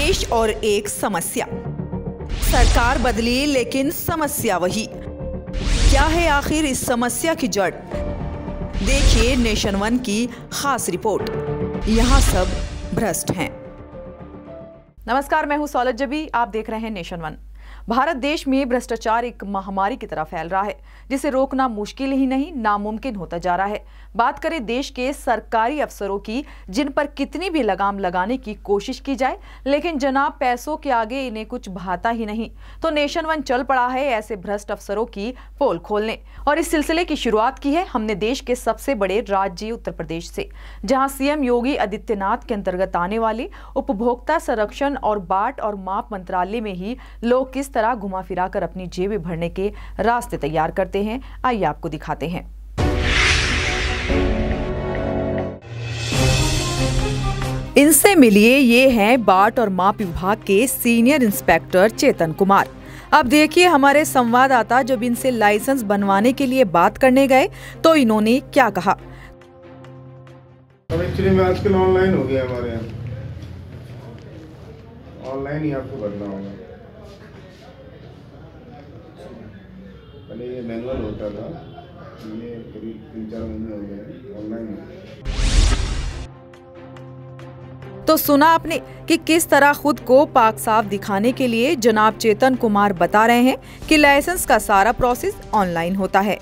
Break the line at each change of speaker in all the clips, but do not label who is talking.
देश और एक समस्या। सरकार बदली लेकिन समस्या वही। क्या है आखिर इस समस्या की जड़? देखिए नेशन वन की खास रिपोर्ट। यहाँ सब भ्रष्ट हैं। नमस्कार, मैं हूं सौलत जबी, आप देख रहे हैं नेशन वन। भारत देश में भ्रष्टाचार एक महामारी की तरह फैल रहा है, जिसे रोकना मुश्किल ही नहीं नामुमकिन होता जा रहा है। बात करें देश के सरकारी अफसरों की, जिन पर कितनी भी लगाम लगाने की कोशिश की जाए, लेकिन जनाब पैसों के आगे इन्हें कुछ भाता ही नहीं, तो नेशन वन चल पड़ा है ऐसे भ्रष्ट अफसरों की पोल खोलने। और इस सिलसिले की शुरुआत की है हमने देश के सबसे बड़े राज्य उत्तर प्रदेश से, जहां सीएम योगी आदित्यनाथ के अंतर्गत आने वाले उपभोक्ता संरक्षण और बाट और माप मंत्रालय में ही लोग किस तरह घुमा फिरा कर अपनी जेबें भरने के रास्ते तैयार करते हैं। आइए आपको दिखाते हैं। इनसे मिलिए, ये हैं बाट और माप विभाग के सीनियर इंस्पेक्टर चेतन कुमार। अब देखिए हमारे संवाददाता जब इनसे लाइसेंस बनवाने के लिए बात करने गए तो इन्होंने क्या कहा।
अब एक्चुअली में आजकल ऑनलाइन हो गया हमारे यहाँ, ऑनलाइन ही आपको भरना होगा। पहले ये मैनुअल होता था, ये करीब 3-4 महीने हो गए ऑनलाइन।
तो सुना आपने कि किस तरह खुद को पाक साफ दिखाने के लिए जनाब चेतन कुमार बता रहे हैं कि लाइसेंस का सारा प्रोसेस ऑनलाइन होता है।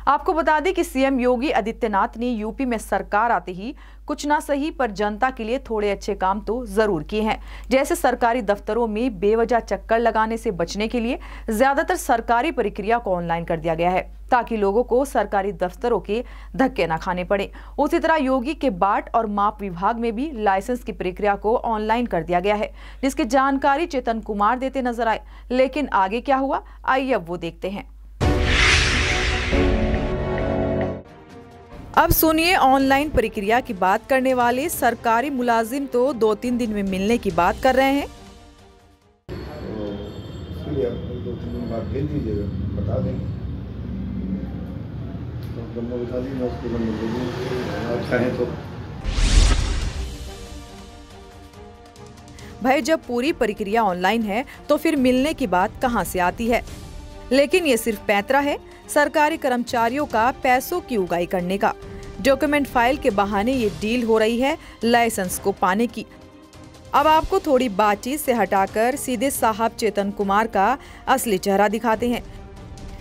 आपको बता दें कि सीएम योगी आदित्यनाथ ने यूपी में सरकार आते ही कुछ ना सही पर जनता के लिए थोड़े अच्छे काम तो जरूर किए हैं। जैसे सरकारी दफ्तरों में बेवजह चक्कर लगाने से बचने के लिए ज्यादातर सरकारी प्रक्रिया को ऑनलाइन कर दिया गया है, ताकि लोगों को सरकारी दफ्तरों के धक्के न खाने पड़े। उसी तरह योगी के बाट और माप विभाग में भी लाइसेंस की प्रक्रिया को ऑनलाइन कर दिया गया है, जिसकी जानकारी चेतन कुमार देते नजर आए। लेकिन आगे क्या हुआ, आइए अब वो देखते हैं। अब सुनिए, ऑनलाइन प्रक्रिया की बात करने वाले सरकारी मुलाजिम तो 2-3 दिन में मिलने की बात कर रहे हैं।
इसके लिए आप 2-3 दिन बाद भेज दीजिएगा, बता देंगे। तो बता दीजिए, उसके बाद मिल जाएगी आप चाहें तो।
भाई जब पूरी प्रक्रिया ऑनलाइन है तो फिर मिलने की बात कहां से आती है? लेकिन ये सिर्फ पैंतरा है सरकारी कर्मचारियों का पैसों की उगाही करने का। डॉक्यूमेंट फाइल के बहाने ये डील हो रही है लाइसेंस को पाने की। अब आपको थोड़ी बातचीत से हटाकर सीधे साहब चेतन कुमार का असली चेहरा दिखाते हैं।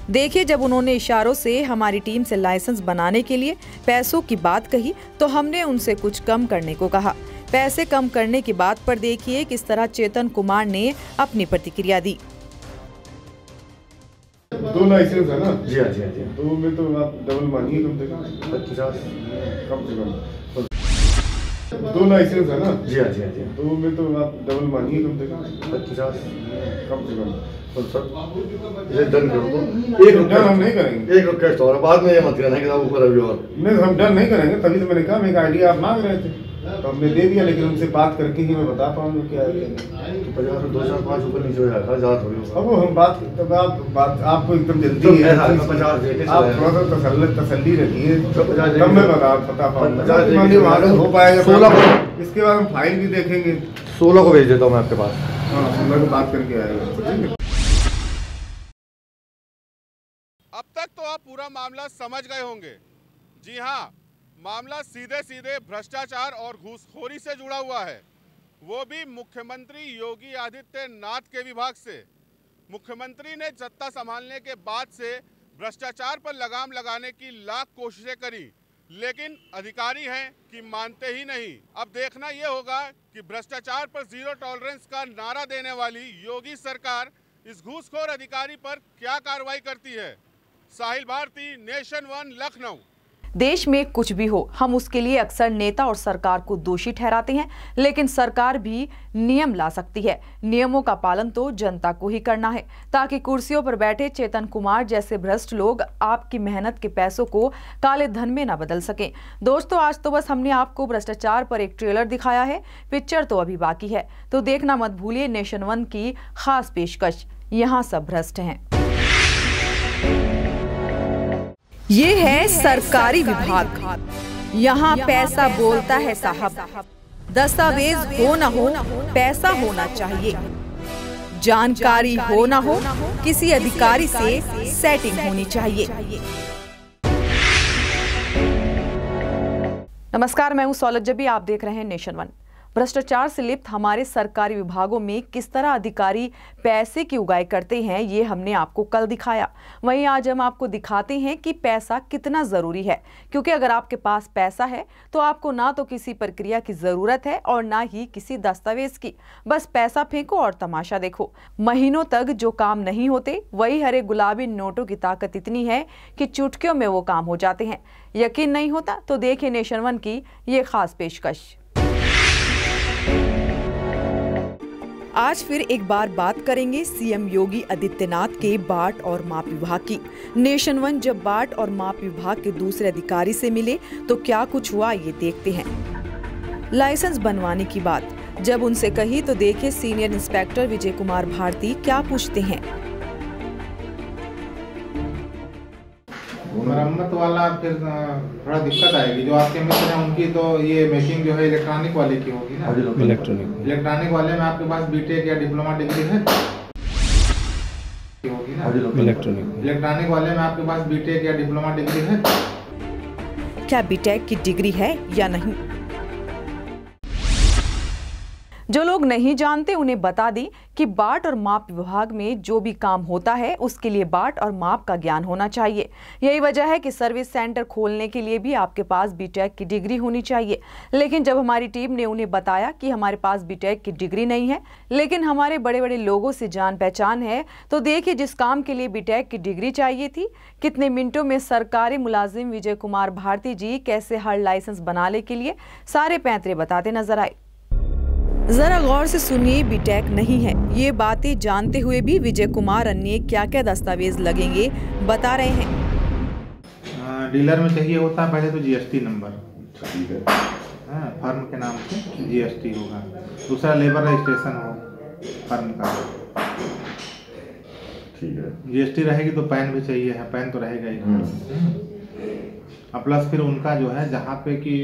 देखिए, जब उन्होंने इशारों से हमारी टीम से लाइसेंस बनाने के लिए पैसों की बात कही तो हमने उनसे कुछ कम करने को कहा। पैसे कम करने की बात पर देखिए किस तरह चेतन कुमार ने अपनी प्रतिक्रिया दी।
2 लाइसेंस है ना?
जी हाँ, जी हाँ, जी हाँ।
2 में तो आप डबल मानिए कम से कम
50
कम से कम 2 लाइसेंस है ना?
जी हाँ, जी हाँ, जी हाँ।
2 में तो आप डबल मानिए कम से कम
50
कम से कम।
तो सर ये डन करो तो एक
डन हम नहीं करेंगे,
एक रिक्वेस्ट और बाद में ये मत कहना कि आप ऊपर अभी और
नहीं, हम डन नहीं करेंगे। तभी तो मैंने कहा, मैं एक आइडिया आप मांग रहे थे तो हमने दे दिया, लेकिन उनसे बात करके ही मैं बता पाऊंगा क्या है।
50 से 2-4-5 ऊपर नीचे हो जाएगा, ज़्यादा थोड़ी होगा।
अब वो हम बात, तब आप बात आपको एकदम जल्दी है,
50 देके
आप थोड़ा सा तसल्ली रखिए,
50
तब मैं बता पाऊंगा, हो पाएगा।
16
इसके बाद हम फाइल भी देखेंगे।
16 को भेज देता हूँ मैं आपके पास।
हाँ, 16 को बात करके आएगा।
अब तक तो आप पूरा मामला समझ गए होंगे। जी हाँ, मामला सीधे सीधे भ्रष्टाचार और घूसखोरी से जुड़ा हुआ है, वो भी मुख्यमंत्री योगी आदित्यनाथ के विभाग से। मुख्यमंत्री ने सत्ता संभालने के बाद से भ्रष्टाचार पर लगाम लगाने की लाख कोशिशें करी, लेकिन अधिकारी हैं कि मानते ही नहीं। अब देखना ये होगा कि भ्रष्टाचार पर जीरो टॉलरेंस का नारा देने वाली योगी सरकार इस घूसखोर अधिकारी पर क्या कार्रवाई करती है। साहिल भारती, नेशन वन, लखनऊ।
देश में कुछ भी हो, हम उसके लिए अक्सर नेता और सरकार को दोषी ठहराते हैं, लेकिन सरकार भी नियम ला सकती है। नियमों का पालन तो जनता को ही करना है, ताकि कुर्सियों पर बैठे चेतन कुमार जैसे भ्रष्ट लोग आपकी मेहनत के पैसों को काले धन में न बदल सकें। दोस्तों, आज तो बस हमने आपको भ्रष्टाचार पर एक ट्रेलर दिखाया है, पिक्चर तो अभी बाकी है, तो देखना मत भूलिए नेशन वन की खास पेशकश, यहाँ सब भ्रष्ट हैं। ये है सरकारी विभाग, यहाँ पैसा बोलता है साहब। दस्तावेज हो ना हो, पैसा होना चाहिए। जानकारी हो ना हो, किसी अधिकारी से सेटिंग होनी चाहिए। नमस्कार, मैं हूं सौलभ जबी, आप देख रहे हैं नेशन वन। भ्रष्टाचार से लिप्त हमारे सरकारी विभागों में किस तरह अधिकारी पैसे की उगाई करते हैं, ये हमने आपको कल दिखाया। वहीं आज हम आपको दिखाते हैं कि पैसा कितना ज़रूरी है, क्योंकि अगर आपके पास पैसा है तो आपको ना तो किसी प्रक्रिया की ज़रूरत है और ना ही किसी दस्तावेज की। बस पैसा फेंको और तमाशा देखो। महीनों तक जो काम नहीं होते, वही हरे गुलाबी नोटों की ताकत इतनी है कि चुटकियों में वो काम हो जाते हैं। यकीन नहीं होता तो देखिए नेशन वन की ये खास पेशकश। आज फिर एक बार बात करेंगे सीएम योगी आदित्यनाथ के बाट और माप विभाग की। नेशन वन जब बाट और माप विभाग के दूसरे अधिकारी से मिले तो क्या कुछ हुआ, ये देखते हैं। लाइसेंस बनवाने की बात जब उनसे कही तो देखिए सीनियर इंस्पेक्टर विजय कुमार भारती क्या पूछते हैं।
मरम्मत वाला फिर थोड़ा दिक्कत आएगी। जो आपके मित्र हैं उनकी तो ये मेकिंग जो है इलेक्ट्रॉनिक वाले की होगी ना। इलेक्ट्रॉनिक वाले में आपके पास बीटेक या डिप्लोमा डिग्री है होगी ना। इलेक्ट्रॉनिक वाले में आपके पास बीटेक या डिप्लोमा डिग्री है।
क्या बीटेक की डिग्री है या नहीं? जो लोग नहीं जानते उन्हें बता दें कि बाट और माप विभाग में जो भी काम होता है उसके लिए बाट और माप का ज्ञान होना चाहिए। यही वजह है कि सर्विस सेंटर खोलने के लिए भी आपके पास बीटेक की डिग्री होनी चाहिए। लेकिन जब हमारी टीम ने उन्हें बताया कि हमारे पास बीटेक की डिग्री नहीं है, लेकिन हमारे बड़े बड़े लोगों से जान पहचान है, तो देखिए जिस काम के लिए बीटेक की डिग्री चाहिए थी, कितने मिनटों में सरकारी मुलाजिम विजय कुमार भारती जी कैसे हर लाइसेंस बनाने के लिए सारे पैंतरे बताते नजर आए। जरा गौर से सुनिए, बीटेक नहीं है, ये बातें जानते हुए भी विजय कुमार अन्य क्या क्या दस्तावेज लगेंगे बता रहे हैं।
डीलर में चाहिए होता है पहले तो जीएसटी नंबर, फर्म के नाम से जीएसटी होगा। दूसरा लेबर रजिस्ट्रेशन हो फर्म का, ठीक है। जीएसटी रहेगी तो पैन भी चाहिए है, पैन तो रहेगा ही। और प्लस फिर उनका जो है जहाँ पे कि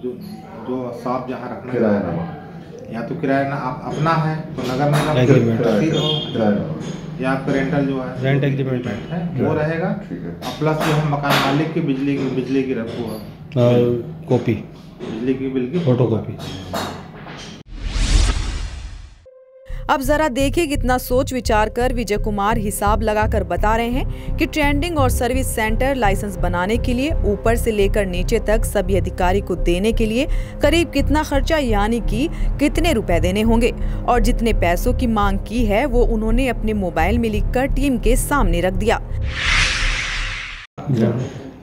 जो शॉप जहाँ रखना है, या तो किराया ना आप अपना है तो नगर निगम रसीद हो, या आपका रेंटल जो है रेंट एग्रीमेंट है वो रहेगा। और प्लस जो है मकान मालिक की बिजली की रखो
कॉपी,
बिजली की बिल की
फोटोकॉपी।
अब जरा देखिए कितना सोच विचार कर विजय कुमार हिसाब लगाकर बता रहे हैं कि ट्रेंडिंग और सर्विस सेंटर लाइसेंस बनाने के लिए ऊपर से लेकर नीचे तक सभी अधिकारी को देने के लिए करीब कितना खर्चा, यानी कि कितने रुपए देने होंगे। और जितने पैसों की मांग की है वो उन्होंने अपने मोबाइल में लिखकर टीम के सामने रख दिया।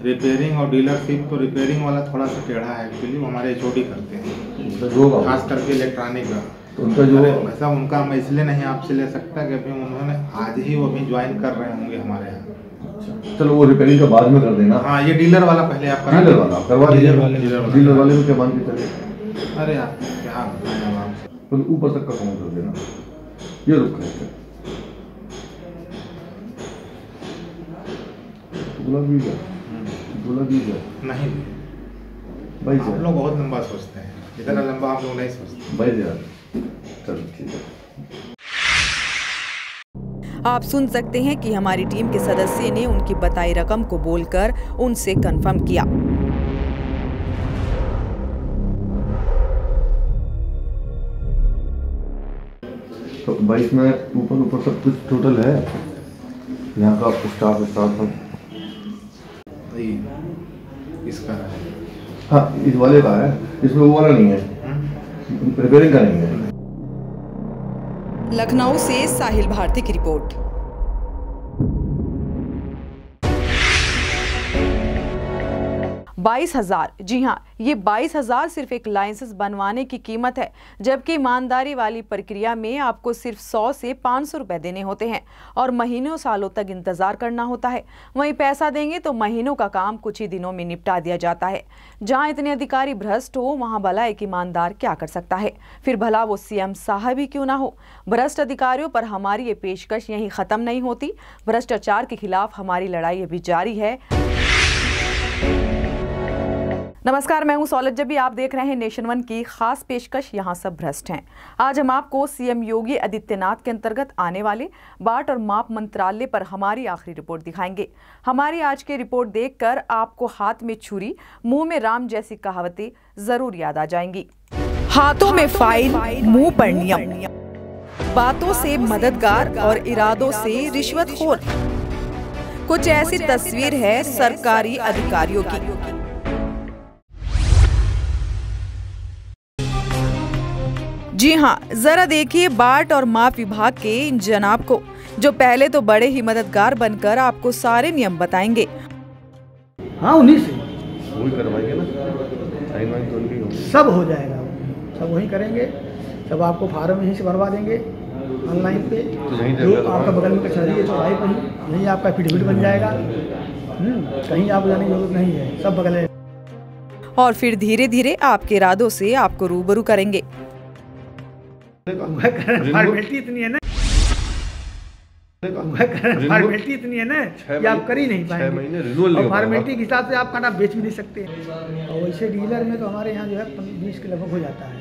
रिपेयरिंग और डीलरशिप, तो रिपेयरिंग वाला थोड़ा सा टेढ़ा है एक्चुअली, वो हमारे HOD करते हैं, खास करके इलेक्ट्रॉनिक का।
तो उनका जो
वैसा उनका मैं इसलिए नहीं आपसे ले सकता कि अभी उन्होंने आज ही वो भी ज्वाइन कर रहे होंगे हमारे यहाँ।
चलो वो रिपेयरिंग का बाद में कर देना।
हाँ, ये डीलर वाला पहले आप करा,
डीलर वाला करवा दीजिए। डीलर वाले में क्या मान के चले?
अरे यार क्या बताएं आप,
तो ऊपर तक का काम कर देना। ये रुक है
नहीं
भाई,
आप लोग बहुत लंबा सोचते हैं, इतना लंबा आप लोग नहीं सोचते
भाई यार। चलो ठीक है।
आप सुन सकते हैं कि हमारी टीम के सदस्य ने उनकी बताई रकम को बोलकर उनसे कंफर्म किया।
तो 22 में ऊपर सब कुछ टोटल है यहाँ का स्टाफ सब।
इसका है,
हाँ इस वाले का है, इसमें वो वाला नहीं है, रिपेयरिंग का नहीं है।
लखनऊ से साहिल भारती की रिपोर्ट। 22,000, जी हाँ, ये 22,000 सिर्फ एक लाइसेंस बनवाने की कीमत है, जबकि ईमानदारी वाली प्रक्रिया में आपको सिर्फ 100 से 500 रुपए देने होते हैं और महीनों सालों तक इंतजार करना होता है। वहीं पैसा देंगे तो महीनों का काम कुछ ही दिनों में निपटा दिया जाता है। जहां इतने अधिकारी भ्रष्ट हो, वहां भला एक ईमानदार क्या कर सकता है? फिर भला वो सीएम साहब ही क्यों ना हो। भ्रष्ट अधिकारियों पर हमारी ये पेशकश यहीं खत्म नहीं होती। भ्रष्टाचार के खिलाफ हमारी लड़ाई अभी जारी है। नमस्कार, मैं हूं सौलभ जबी। आप देख रहे हैं नेशन वन की खास पेशकश यहाँ सब भ्रष्ट हैं। आज हम आपको सीएम योगी आदित्यनाथ के अंतर्गत आने वाले बाट और माप मंत्रालय पर हमारी आखिरी रिपोर्ट दिखाएंगे। हमारी आज की रिपोर्ट देखकर आपको हाथ में छुरी मुंह में राम जैसी कहावतें जरूर याद आ जाएंगी। हाथों में फाइल, मुंह पर नियम, बातों से मददगार और इरादों से रिश्वतखोर। कुछ ऐसी तस्वीर है सरकारी अधिकारियों की। जी हाँ, जरा देखिए बाट और माप विभाग के इन जनाब को, जो पहले तो बड़े ही मददगार बनकर आपको सारे नियम बताएंगे।
हाँ, उन्हीं से
वही करवाएंगे ना, साइन वाइन तो उनकी होगी।
सब हो जाएगा, सब वही करेंगे। सब आपको फार्म यहीं से भरवा देंगे ऑनलाइन पे। जो आपका बगल में कचहरी है चौराहे पर ही, यहीं आपका एफिडेविट बन जाएगा। कहीं आपको जाने की जरूरत नहीं है, सब बगल है।
और फिर धीरे धीरे आपके इरादों से आपको रूबरू करेंगे।
फॉर्मेलिटी इतनी है ना, फॉर्मेलिटी इतनी है ना कि आप कर ही नहीं पाएंगे। और फॉर्मेलिटी के हिसाब से आप खाना बेच भी नहीं सकते। और वैसे डीलर में तो हमारे यहाँ जो है 20 के लगभग हो जाता है।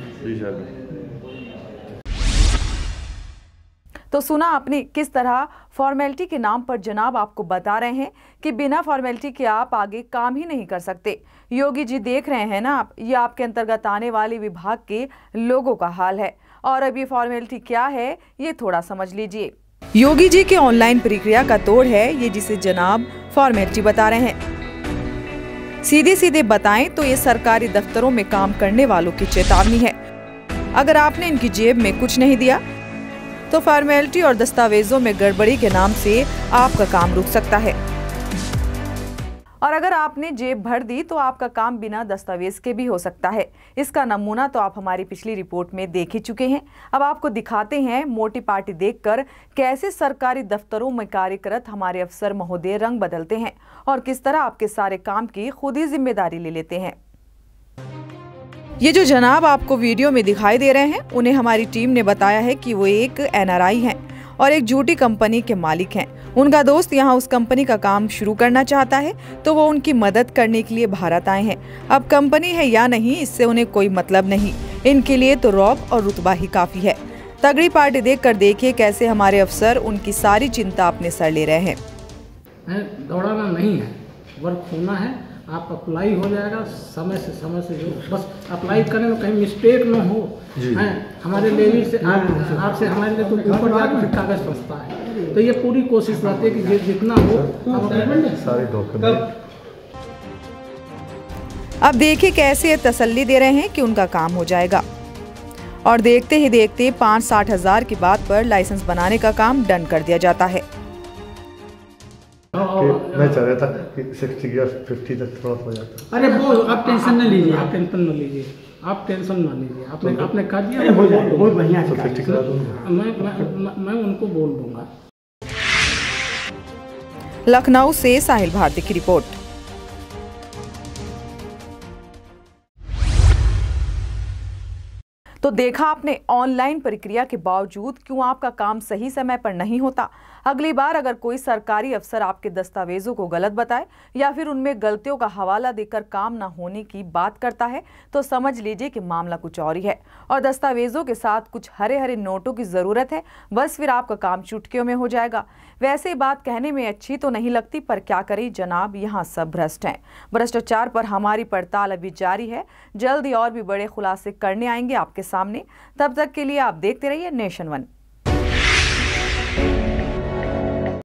तो सुना आपने किस तरह फॉर्मेलिटी के नाम पर जनाब आपको बता रहे हैं कि बिना फॉर्मेलिटी के आप आगे काम ही नहीं कर सकते। योगी जी देख रहे हैं ना आप, ये आपके अंतर्गत आने वाले विभाग के लोगों का हाल है। और अब ये फॉर्मेलिटी क्या है ये थोड़ा समझ लीजिए। योगी जी के ऑनलाइन प्रक्रिया का तोड़ है ये, जिसे जनाब फॉर्मेलिटी बता रहे हैं। सीधे सीधे बताएं तो ये सरकारी दफ्तरों में काम करने वालों की चेतावनी है। अगर आपने इनकी जेब में कुछ नहीं दिया तो फॉर्मेलिटी और दस्तावेजों में गड़बड़ी के नाम से आपका काम रुक सकता है। और अगर आपने जेब भर दी तो आपका काम बिना दस्तावेज के भी हो सकता है। इसका नमूना तो आप हमारी पिछली रिपोर्ट में देख ही चुके हैं। अब आपको दिखाते हैं मोटी पार्टी देखकर कैसे सरकारी दफ्तरों में कार्यरत हमारे अफसर महोदय रंग बदलते हैं और किस तरह आपके सारे काम की खुद ही जिम्मेदारी ले लेते हैं। ये जो जनाब आपको वीडियो में दिखाई दे रहे हैं, उन्हें हमारी टीम ने बताया है कि वो एक NRI हैं और एक झूठी कंपनी के मालिक हैं। उनका दोस्त यहाँ उस कंपनी का काम शुरू करना चाहता है तो वो उनकी मदद करने के लिए भारत आए हैं। अब कंपनी है या नहीं इससे उन्हें कोई मतलब नहीं, इनके लिए तो रौब और रुतबा ही काफी है। तगड़ी पार्टी देखकर देखिए कैसे हमारे अफसर उनकी सारी चिंता अपने सर ले रहे हैं।
दौड़ाना नहीं है, वर्क होना है। आप अप्लाई हो जाएगा समय से जो बस अप्लाई करने में कहीं मिस्टेक न हो। हमारे लेवल से आपसे हमारे लिए तो ऊपर जाकर फिर कागज फंसता है। तो ये पूरी कोशिश रहती है कि जितना हो
सारे डॉक्यूमेंट।
अब देखिए कैसे ये तसल्ली दे रहे हैं कि उनका काम हो जाएगा। और देखते ही देखते 5-60 हज़ार की बात पर लाइसेंस बनाने का काम डन कर दिया जाता है।
मैं चाह रहा था कि 60 या 50 तक थोड़ा हो जाता।
अरे वो आप टेंशन न लीजिए, आप टेंशन न लीजिए, आप टेंशन ना लीजिए। आपने कहा दिया बहुत बढ़िया है, मैं उनको बोल दूंगा।
लखनऊ से साहिल भारती की रिपोर्ट। तो देखा आपने, ऑनलाइन प्रक्रिया के बावजूद क्यों आपका काम सही समय पर नहीं होता। अगली बार अगर कोई सरकारी अफसर आपके दस्तावेजों को गलत बताए या फिर उनमें गलतियों का हवाला देकर काम न होने की बात करता है तो समझ लीजिए कि मामला कुछ और ही है और दस्तावेजों के साथ कुछ हरे हरे नोटों की ज़रूरत है। बस फिर आपका काम चुटकियों में हो जाएगा। वैसे बात कहने में अच्छी तो नहीं लगती, पर क्या करें जनाब, यहाँ सब भ्रष्ट हैं। भ्रष्टाचार पर हमारी पड़ताल अभी जारी है। जल्दी और भी बड़े खुलासे करने आएंगे आपके सामने। तब तक के लिए आप देखते रहिए नेशन वन।